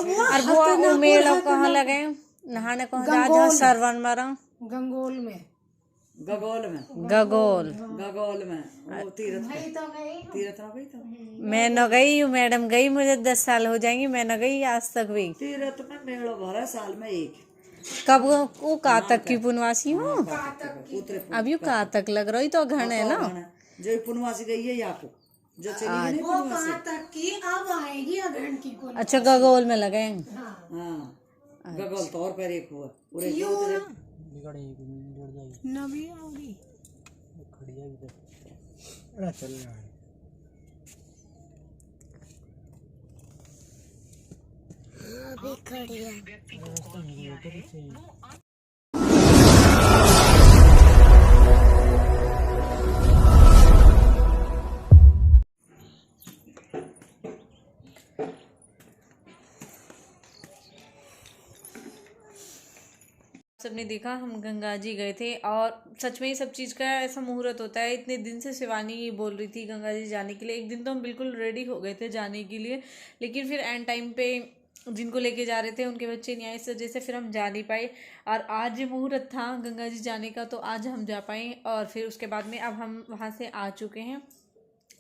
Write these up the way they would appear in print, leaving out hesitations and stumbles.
और वो मेला कहाँ लगे नहाने कहाँ जा सरवन मरा गंगोल में गगोल वो तीरथ हो गई तो मैं न गई हूँ मैडम गई मुझे 10 साल हो जाएंगी मैं न गई आज तक भी तीरथ में मेड़ो भरा साल में एक कब वो कातक की पुनवासी हूँ अब यू कातक लग रही तो घन है ना जो पुनवासी गई है यहाँ को जो चली गई वो कातक की अब आएगी अगहन की पुनवासी। अच्छा गगोल में लगे हाँ गगोल तो और पर एक हुआ पूरे नबी आओगी चल रहा है अभी खड़ी है। सबने देखा हम गंगा जी गए थे और सच में ही सब चीज़ का ऐसा मुहूर्त होता है। इतने दिन से शिवानी ये बोल रही थी गंगा जी जाने के लिए। एक दिन तो हम बिल्कुल रेडी हो गए थे जाने के लिए, लेकिन फिर एंड टाइम पे जिनको लेके जा रहे थे उनके बच्चे नहीं आए, इस वजह से फिर हम जा नहीं पाए। और आज मुहूर्त था गंगा जी जाने का तो आज हम जा पाए। और फिर उसके बाद में अब हम वहाँ से आ चुके हैं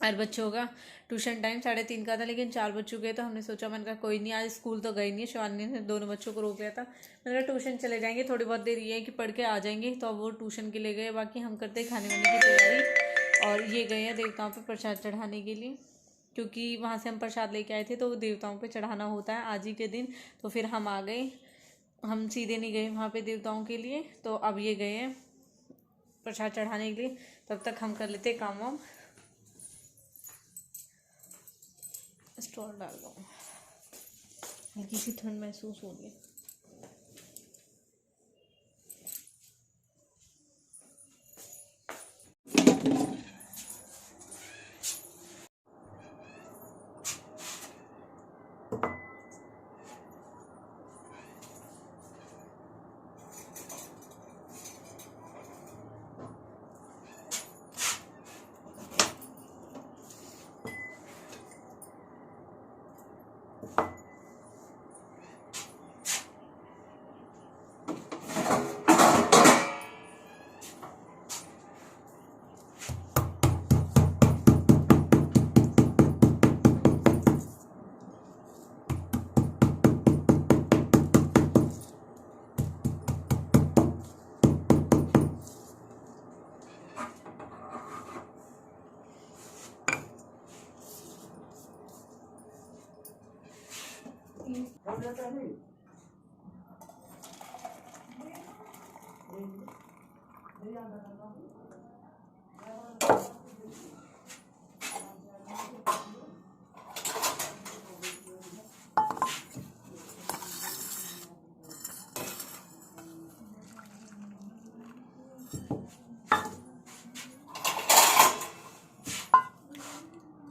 और बच्चों का ट्यूशन टाइम 3:30 का था, लेकिन 4 बज चुके तो हमने सोचा, मैंने कहा कोई नहीं आज स्कूल तो गई नहीं है। शिवानी ने दोनों बच्चों को रोक लिया था, मैंने कहा ट्यूशन चले जाएंगे, थोड़ी बहुत देर ये है कि पढ़ के आ जाएंगे। तो अब वो ट्यूशन के लिए गए, बाकी हम करते खाने वाने की तैयारी। और ये गए हैं देवताओं पर प्रसाद चढ़ाने के लिए, क्योंकि वहाँ से हम प्रसाद लेके आए थे तो वो देवताओं पे चढ़ाना होता है आज ही के दिन। तो फिर हम आ गए, हम सीधे नहीं गए वहाँ पे देवताओं के लिए। तो अब ये गए हैं प्रसाद चढ़ाने के लिए, तब तक हम कर लेते काम वाम। स्टोर डाल दो, हल्की सी ठंड महसूस हो रही है।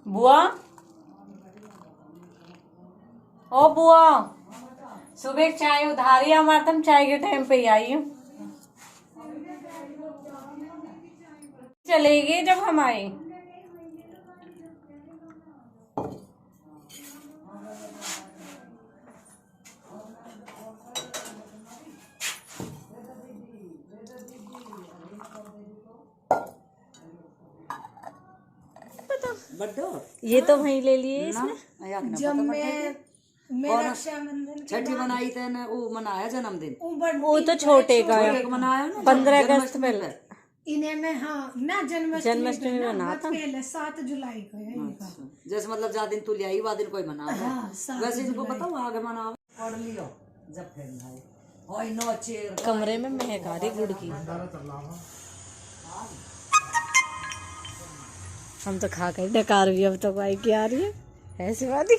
बुआ, ओ बुआ, सुबह चाय उधारी हमारे, तुम चाय के टाइम पे ही आई हो। चले गए जब हम आए। ये तो वहीं ले लिए इसमें। जब मैं रक्षाबंधन छठी मनाई थे ना, वो मनाया जन्मदिन, वो तो छोटे का मनाया ना 15 अगस्त पहले इन्हें में। हाँ ना जन्माष्टमी मना था पहले 7 जुलाई को है इनका। जैसे मतलब जा दिन तू ले आई वा दिन कोई मना हाँ, 7 वैसे इनको बताओ आगे मना पढ़ लियो जब फिर कमरे में महक आ रही गुड़ की। हम तो खा कर डकार भी अब तक भाई की आ रही है ऐसी बात ही।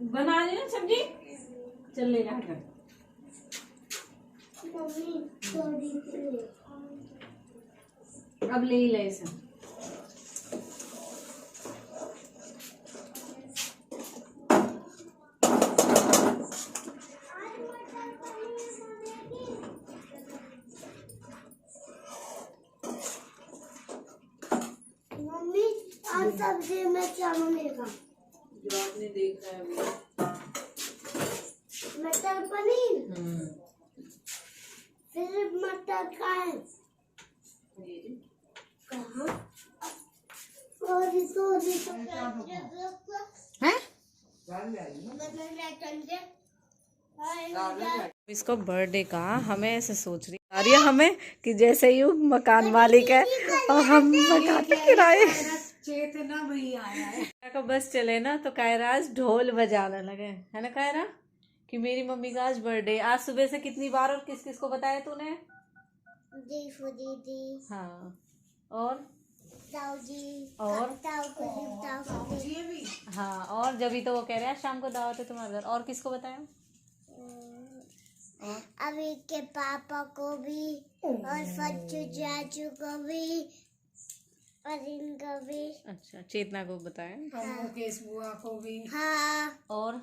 बना ली ना सब्जी, चल ले जा कर। अब ले ही ले इसे। मम्मी आज सब्जी में क्या बनेगा? जो आपने देख रहा है अभी। मटर पनीर। फिर मटर का है कहाँ? सॉरी हैं? इसको बर्थडे का हमें ऐसे सोच रही आ रही है हमें कि जैसे ही वो मकान मालिक है और हम मकान पे किराए चेतना भैया आया है। का बस चले ना तो कायरा आज ढोल बजाने लगे, है ना कायरा, कि मेरी मम्मी का आज बर्थडे। आज सुबह से कितनी बार और किस किस को बताया तूने? दीदी हाँ, और ताऊ जी और ताऊ जी भी हाँ, और जब तो वो कह रहे हैं शाम को दावत है तुम्हारे घर। और किसको बताया? अभी के पापा को भी और फच्चू चाचू को भी और इनको भी। अच्छा, चेतना को बताया। मुकेश बुआ को भी। हाँ और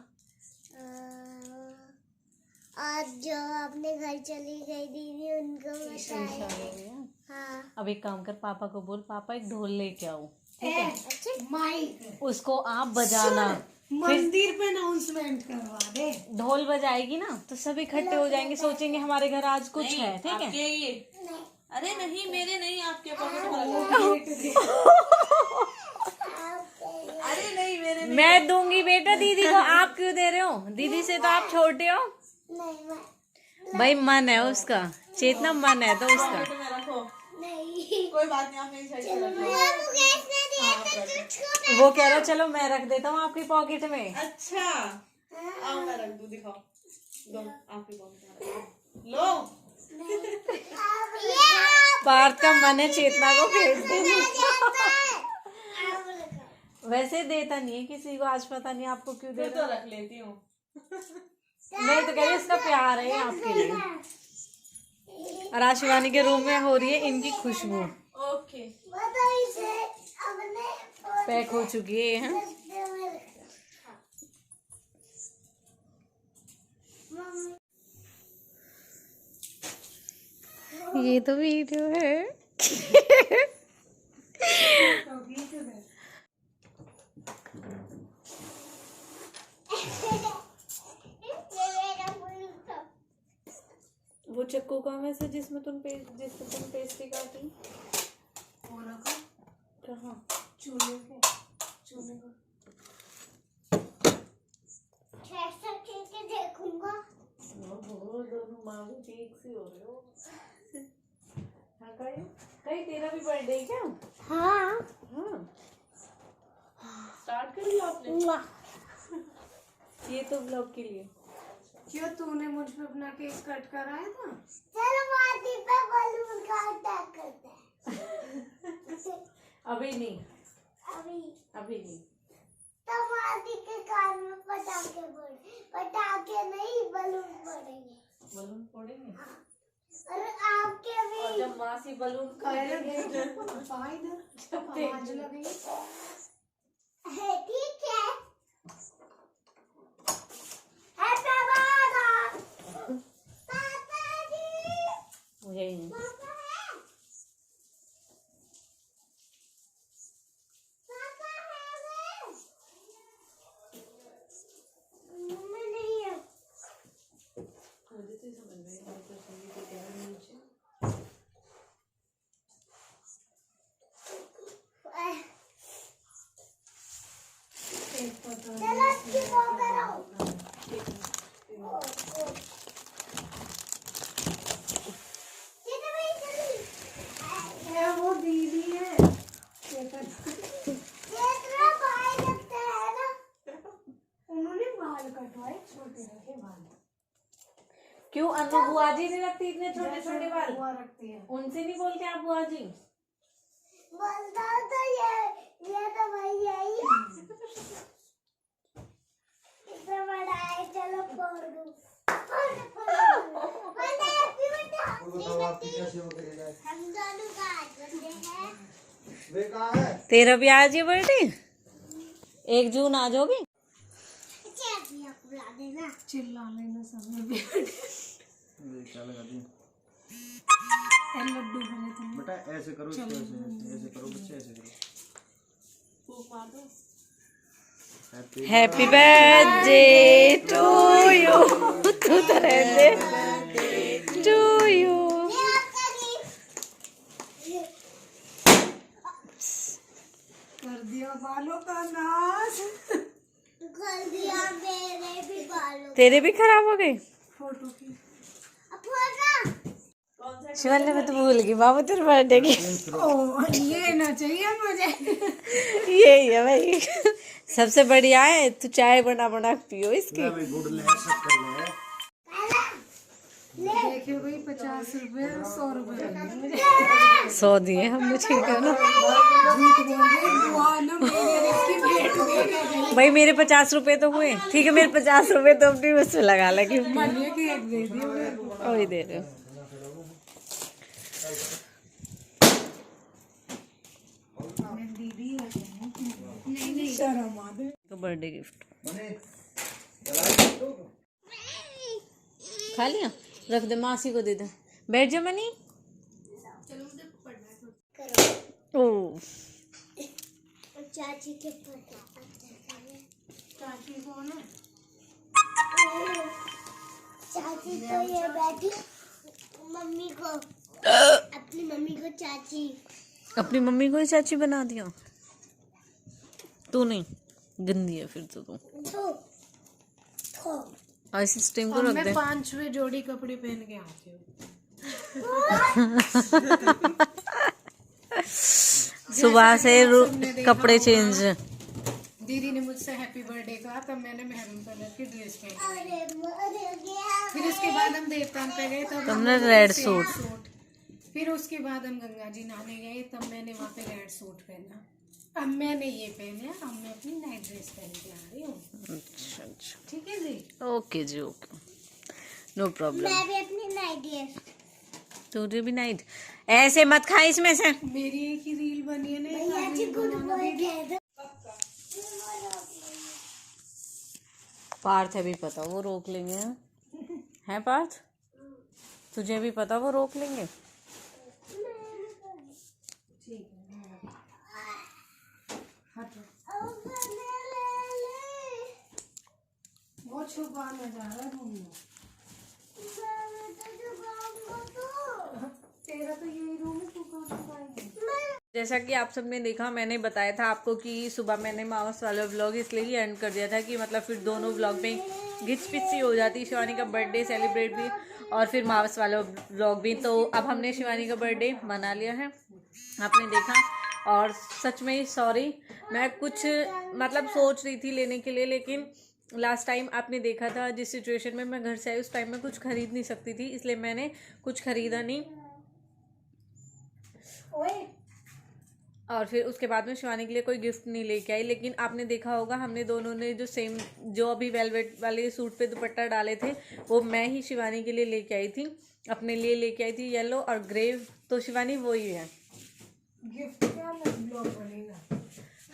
जो अपने घर चली गई दीदी उनको बताया। हाँ अब एक काम कर, पापा को बोल पापा एक ढोल लेके आओ, माइक उसको आप बजाना, मंदिर पे अनाउंसमेंट करवा दे। ढोल बजाएगी ना तो सब इकट्ठे हो जाएंगे, सोचेंगे हमारे घर आज कुछ है। ठीक है? ये अरे नहीं, मेरे नहीं, आपके पॉकेट में अरे नहीं, मेरे नहीं। मैं दूंगी बेटा दीदी को, आप क्यों दे रहे हो? दीदी से तो आप छोटे हो। नहीं भाई मन है उसका, चेतना मन है तो उसका। पॉकेट में रखो, नहीं कोई बात नहीं, आप मेरी साइड से रख लो। मुकेश ने दिया था जो छोटा। वो कह रहा चलो मैं रख देता हूँ आपकी पॉकेट में। अच्छा, आओ मैं रख दूं, दिखाओ, दो आपकी पॉकेट में रख दो। लो पार्थ का मन है चेतना को भेज देने। वैसे देता नहीं है किसी को, आज पता नहीं आपको क्यों दे मैं रहा तो रख लेती हूँ। है। मैं तो कह रही हूँ इसका प्यार है आपके लिए। और आज शिवानी के रूम में हो रही है इनकी खुशबू। ओके, पैक हो चुकी है हाँ? ये तो वीडियो है। वो चक्कू कहाँ है से जिसमें तुम पेस्ट्री काटी? कहाँ? चूल्हे पे देखूंगा। दोनों माँ भी एक सी हो रहे हो। हाँ कहीं तेरा भी बर्थडे क्या? हाँ हाँ, स्टार्ट कर लिया आपने? ये तो ब्लॉग के लिए। क्यों तूने मुझ पे अपना केक कट कराया था? चलो माटी पे बलून का अटैक करते हैं। अभी नहीं, अभी अभी नहीं। तो माटी के कान में पटाखे नहीं बलून पड़ेंगे। बलून फोड़ेंगे और आपके भी। और जब मासी बलून आवाज लगी। ठीक है। हैप्पी बर्थडे पापा जी। मुझे ही पापा है। पापा है मम्मी नहीं है। मुझे तो समझ में नहीं आता संगीत को क्या है नीचे। बाल कटवाए, छोटे रखे बाल। क्यों अन्नू बुआ जी नहीं रखती इतने छोटे छोटे बाल? बुआ रखती है। उनसे नहीं बोलते आप बुआ जी? बोलता तो ये तो भैया ही है। इतना बड़ा है, चलो फोड़ दूं। मैंने हैप्पी बर्थडे हम दोनों का आज बर्थडे है। वे कहाँ है? तेरा भी आज ही बर्थडे? 1 जून आ जाओगी? चल आप बुला देना। चिल्ला लेना सब में भी। वे क्या लगा दी? लड्डू बने थे। बेटा ऐसे करो, इसको ऐसे ऐसे करो बच्चे, ऐसे करो। फूक मार दो। Happy birthday to you. तू तो रहने दे। To you. ये आपका गिफ्ट कर दिया बालों का नाश। कर दिया मेरे भी बालों। तेरे भी खराब हो गए? फोटो की अब फोड़ा। शिवानी मैं तो भूल गई बाबू तेरे बर्थडे की। ओ, ये ना चाहिए मुझे। यही है भाई। सबसे बढ़िया है, तू चाय बना बना के पियो इसकी। गुड़ ले, शक्कर ले। देखिए भाई 50 रुपए 100 रुपए लगे मुझे। 100 दिए हमने, ठीक है ना? झूठ बोल रही बुआ ना, मेरे इसकी भेंट में भाई मेरे 50 रुपए तो हुए, ठीक है? मेरे 50 रुपए तो अपनी उसमें लगा लगे। मनिए की एक दे दिए मेरे को। वही दे रहे हो। दीदी नहीं नहीं शर्म आ दे। तो बर्थडे गिफ्ट खा लिया, रख दे, मासी को दे दे। बैठ जा मनी। ओ चाची के पता। चाची कौन है? चाची तो ये बैठी मम्मी को, अपनी मम्मी को चाची। अपनी मम्मी को ही चाची बना दिया। तू नहीं, गंदी है फिर तो तू। थो थो ऐसे स्टीम को और रख मैं दे। 5वें जोड़ी कपड़े पहन के आती हूँ। सुबह से कपड़े चेंज। दीदी ने मुझसे हैप्पी बर्थडे कहा, तब मैंने मैरून कलर की ड्रेस पहनी। अरे मर गया। फिर उसके बाद हम देवतान पे गए, तब तुमने हम लोगों रेड ने सूट। Same suit. फिर उसके बाद हम गंगा जी नहाने गए, तब मैंने वहाँ पे रेड सूट पहना। अब मैंने ये पहना, अब मैं अपनी नाइट ड्रेस पहन के आ रही हूँ। अच्छा अच्छा, ठीक है जी। ओके जी, ओके, नो प्रॉब्लम। मैं भी अपनी नाइट ड्रेस। तुझे भी नाइट ऐसे मत खा इसमें से। मेरी एक ही रील बनी है ना, भैया जी गुड बॉय कह दो। पार्थ है भी पता, वो रोक लेंगे। है पार्थ? तुझे भी पता वो रोक लेंगे। वो छुपाना जा रहा है घूमने। तेरा तो यही रूम है, तू कहाँ छुपाएगी? जैसा कि आप सबने देखा, मैंने बताया था आपको कि सुबह मैंने मावस वाला व्लॉग इसलिए ही एंड कर दिया था कि मतलब फिर दोनों व्लॉग में घिच पिच सी हो जाती। शिवानी का बर्थडे सेलिब्रेट भी और फिर मावस वाला व्लॉग भी। तो अब हमने शिवानी का बर्थडे मना लिया है, आपने देखा। और सच में सॉरी, मैं कुछ मतलब सोच रही थी लेने के लिए, लेकिन लास्ट टाइम आपने देखा था जिस सिचुएशन में मैं घर से आई, उस टाइम में कुछ खरीद नहीं सकती थी, इसलिए मैंने कुछ खरीदा नहीं। और फिर उसके बाद में शिवानी के लिए कोई गिफ्ट नहीं लेके आई। लेकिन आपने देखा होगा हमने दोनों ने जो अभी वेलवेट वाले सूट पे दुपट्टा डाले थे, वो मैं ही शिवानी के लिए लेके आई थी, अपने लिए लेके आई थी येलो और ग्रे। तो शिवानी वो ही है गिफ्ट क्या ब्लॉग बनेगा।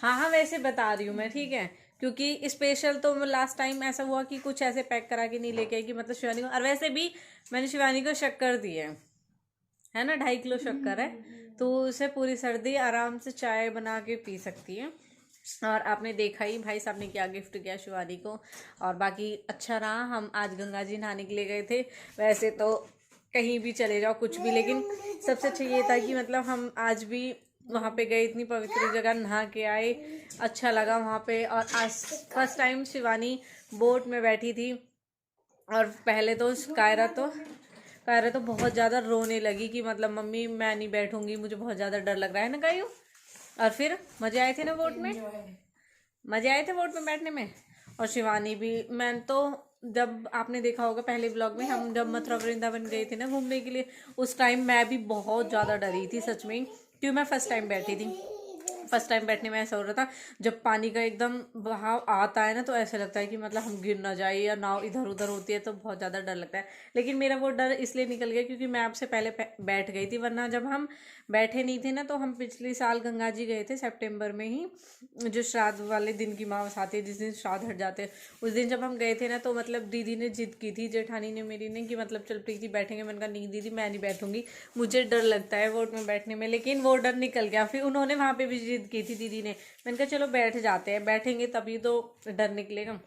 हाँ हाँ, वैसे बता रही हूँ मैं, ठीक है? क्योंकि स्पेशल तो लास्ट टाइम ऐसा हुआ कि कुछ ऐसे पैक करा के नहीं लेके आई कि मतलब शिवानी को। और वैसे भी मैंने शिवानी को शक्कर दी है ना, 2.5 किलो शक्कर है, तो उसे पूरी सर्दी आराम से चाय बना के पी सकती है। और आपने देखा ही भाई साहब ने क्या गिफ्ट किया शिवानी को। और बाकी अच्छा रहा। हम आज गंगा जी नहाने के लिए गए थे। वैसे तो कहीं भी चले जाओ कुछ भी, लेकिन सबसे अच्छा ये था कि मतलब हम आज भी वहाँ पे गए, इतनी पवित्र जगह नहा के आए, अच्छा लगा वहाँ पे। और आज फर्स्ट टाइम शिवानी बोट में बैठी थी। और पहले तो कायरा तो बहुत ज़्यादा रोने लगी कि मतलब मम्मी मैं नहीं बैठूंगी, मुझे बहुत ज़्यादा डर लग रहा है ना कायू। और फिर मज़े आए थे ना बोट में, मज़े आए थे बोट में बैठने में। और शिवानी भी। मैं तो जब आपने देखा होगा पहले ब्लॉग में, हम जब मथुरा वृंदावन गए थे ना घूमने के लिए, उस टाइम मैं भी बहुत ज़्यादा डरी थी सच में, क्योंकि मैं फर्स्ट टाइम बैठी थी। फर्स्ट टाइम बैठने में ऐसा हो रहा था, जब पानी का एकदम बहाव आता है ना तो ऐसा लगता है कि मतलब हम गिर ना जाए, या नाव इधर उधर होती है तो बहुत ज़्यादा डर लगता है। लेकिन मेरा वो डर इसलिए निकल गया क्योंकि मैं आपसे पहले बैठ गई थी, वरना जब हम बैठे नहीं थे ना तो हम पिछले साल गंगा जी गए थे सितंबर में ही, जो श्राद्ध वाले दिन की मावस आती है, जिस दिन श्राद्ध हट जाते हैं, उस दिन जब हम गए थे ना तो मतलब दीदी ने जिद की थी, जेठानी ने मेरी ने, कि मतलब चल प्रीति बैठेंगे। मैंने कहा नहीं दीदी मैं नहीं बैठूंगी, मुझे डर लगता है वोट में बैठने में। लेकिन वो डर निकल गया, फिर उन्होंने वहाँ पे भी जिद की थी दीदी ने, मैंने कहा चलो बैठ जाते हैं, बैठेंगे तभी तो डर निकलेगा।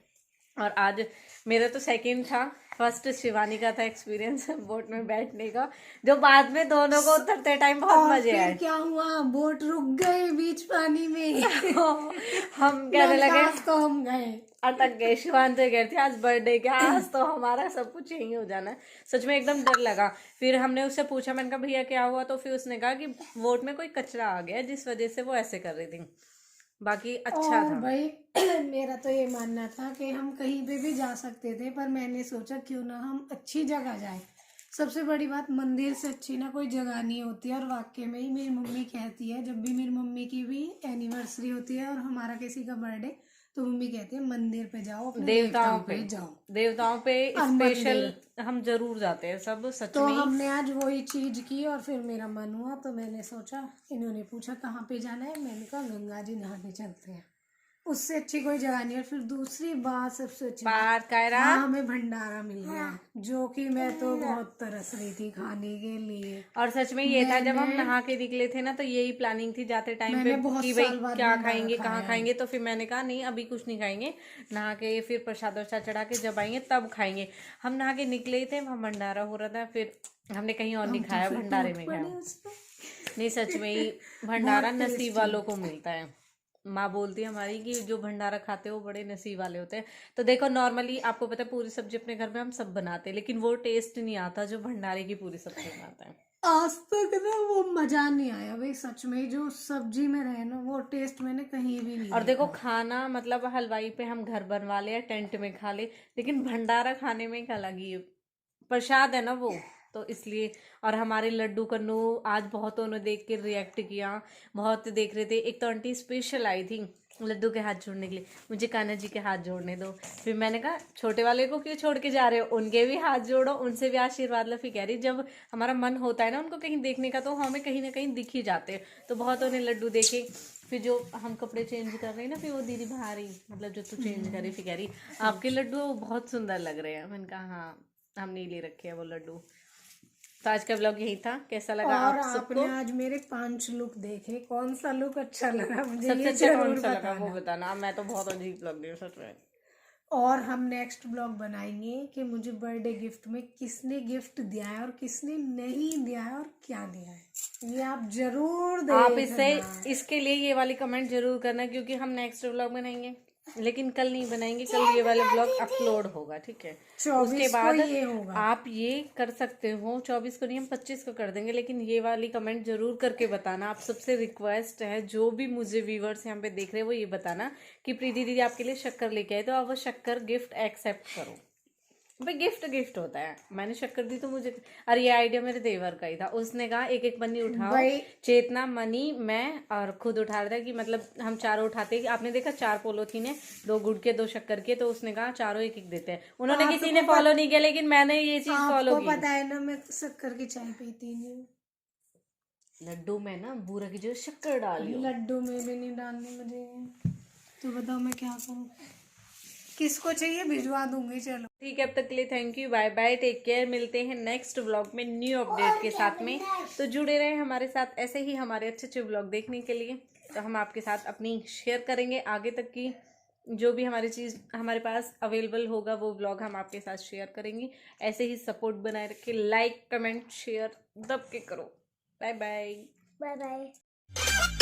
और आज मेरा तो सेकंड था, फर्स्ट शिवानी का था एक्सपीरियंस बोट में बैठने का, जो बाद में दोनों को उतरते टाइम बहुत मजे आए। क्या हुआ, बोट रुक गए बीच पानी में। हम कहने लगे तो हम गए, अटक गए। शिवान से कह रही थी आज बर्थडे क्या, आज तो हमारा सब कुछ यही हो जाना है। सच में एकदम डर लगा। फिर हमने उससे पूछा, मैंने कहा भैया क्या हुआ, तो फिर उसने कहा कि बोट में कोई कचरा आ गया जिस वजह से वो ऐसे कर रही थी, बाकी अच्छा और था। भाई मेरा तो ये मानना था कि हम कहीं पे भी जा सकते थे, पर मैंने सोचा क्यों ना हम अच्छी जगह जाए। सबसे बड़ी बात, मंदिर से अच्छी ना कोई जगह नहीं होती है। और वाकई में ही मेरी मम्मी कहती है, जब भी मेरी मम्मी की भी एनिवर्सरी होती है और हमारा किसी का बर्थडे, तो मम्मी कहती है मंदिर पे जाओ, अपने देवताओं पे जाओ। देवताओं पे स्पेशल हम जरूर जाते हैं सब, सच तो में। हमने आज वही चीज की और फिर मेरा मन हुआ तो मैंने सोचा, इन्होंने पूछा कहाँ पे जाना है, मैंने कहा गंगा जी नहाने चलते हैं, उससे अच्छी कोई जगह नहीं है। फिर दूसरी बात सबसे अच्छी पार कायरा हाँ, हमें भंडारा मिल गया, जो कि मैं तो बहुत तरस रही थी खाने के लिए। और सच में ये था, जब हम नहा के निकले थे ना तो यही प्लानिंग थी जाते टाइम पे कि भाई क्या खाएंगे, कहाँ खाएंगे। तो फिर मैंने कहा नहीं अभी कुछ नहीं खाएंगे, नहा के फिर प्रसाद वरसाद चढ़ा के जब आएंगे तब खाएंगे। हम नहा के निकले थे, वहाँ भंडारा हो रहा था, फिर हमने कहीं और नहीं खाया, भंडारे में खाया। नहीं सच में ही भंडारा नसीब वालों को मिलता है। माँ बोलती है हमारी कि जो भंडारा खाते हैं वो बड़े नसीब वाले होते हैं। तो देखो नॉर्मली आपको पता है पूरी सब्जी अपने घर में हम सब बनाते हैं, लेकिन वो टेस्ट नहीं आता जो भंडारे की पूरी सब्जी में आता है। आज तक ना वो मजा नहीं आया भाई, सच में जो सब्जी में रहे ना वो टेस्ट मैंने कहीं भी नहीं। और देखो खाना मतलब हलवाई पे हम घर बनवा ले या टेंट में खा ले, लेकिन भंडारा खाने में एक अलग ही प्रसाद है ना वो, तो इसलिए। और हमारे लड्डू कन्नू आज बहुतों ने देख के रिएक्ट किया, बहुत देख रहे थे। एक तो आंटी स्पेशल आई थी लड्डू के हाथ जोड़ने के लिए, मुझे कान्हा जी के हाथ जोड़ने दो। फिर मैंने कहा छोटे वाले को क्यों छोड़ के जा रहे हो, उनके भी हाथ जोड़ो, उनसे भी आशीर्वाद लो। फिर कह रही जब हमारा मन होता है ना उनको कहीं देखने का, तो हमें कहीं ना कहीं दिख ही जाते हैं। तो बहुतों ने लड्डू देखे। फिर जो हम कपड़े चेंज कर रहे हैं ना, फिर वो दीदी बाहर ही मतलब जो तू चेंज कर रही, फिर कह रही आपके लड्डू बहुत सुंदर लग रहे हैं। मैंने कहा हाँ हम नहीं ले रखे हैं वो लड्डू। तो आज का ब्लॉग यही था, कैसा लगा और आप सबको? आपने आज मेरे 5 लुक देखे, कौन सा लुक अच्छा लगा मुझे सबसे ये अच्छा कौन जरूर सा लगा बताना। वो बताना। मैं तो बहुत अजीब लग रही हूँ सच में। और हम नेक्स्ट ब्लॉग बनाएंगे कि मुझे बर्थडे गिफ्ट में किसने गिफ्ट दिया है और किसने नहीं दिया है और क्या दिया है, ये आप जरूर देखना। आप इसके लिए ये वाली कमेंट जरूर करना, क्योंकि हम नेक्स्ट ब्लॉग बनाएंगे, लेकिन कल नहीं बनाएंगे, कल ये वाला ब्लॉग अपलोड होगा, ठीक है। 24 उसके को बाद ये होगा। आप ये कर सकते हो, 24 को नहीं हम 25 को कर देंगे, लेकिन ये वाली कमेंट जरूर करके बताना। आप सबसे रिक्वेस्ट है, जो भी मुझे व्यूवर्स यहाँ पे देख रहे हैं वो ये बताना कि प्रीति दीदी आपके लिए शक्कर लेके आए, तो आप वो शक्कर गिफ्ट एक्सेप्ट करो। भाई गिफ्ट होता है। मैंने शक्कर दी तो मुझे, अरे ये आइडिया मेरे देवर का ही था, उसने कहा एक एक पन्नी उठाओ, चेतना मनी मैं और खुद उठा रहा था कि मतलब हम चारों उठाते। आपने देखा 4 पोलोथीन है, 2 गुड़ के 2 शक्कर के, तो उसने कहा चारों एक एक देते हैं। उन्होंने किसी ने फॉलो नहीं किया, लेकिन मैंने ये चीज फॉलो की। पता है ना मैं शक्कर की चाय पीती नहीं हूँ। लड्डू में ना बूरा की जो शक्कर डालियो, लड्डू में भी नहीं डालनी मुझे, तो बताओ मैं क्या करूँ, किसको चाहिए भिजवा दूंगी। चलो ठीक है, अब तक के लिए thank you, bye bye, take care. मिलते हैं नेक्स्ट व्लॉग में न्यू अपडेट के साथ में। तो जुड़े रहे हमारे साथ ऐसे ही हमारे अच्छे अच्छे व्लॉग देखने के लिए। तो हम आपके साथ अपनी शेयर करेंगे आगे तक की जो भी हमारी चीज़ हमारे पास अवेलेबल होगा, वो व्लॉग हम आपके साथ शेयर करेंगे। ऐसे ही सपोर्ट बनाए रखे, लाइक कमेंट शेयर दब के करो। Bye bye. Bye bye.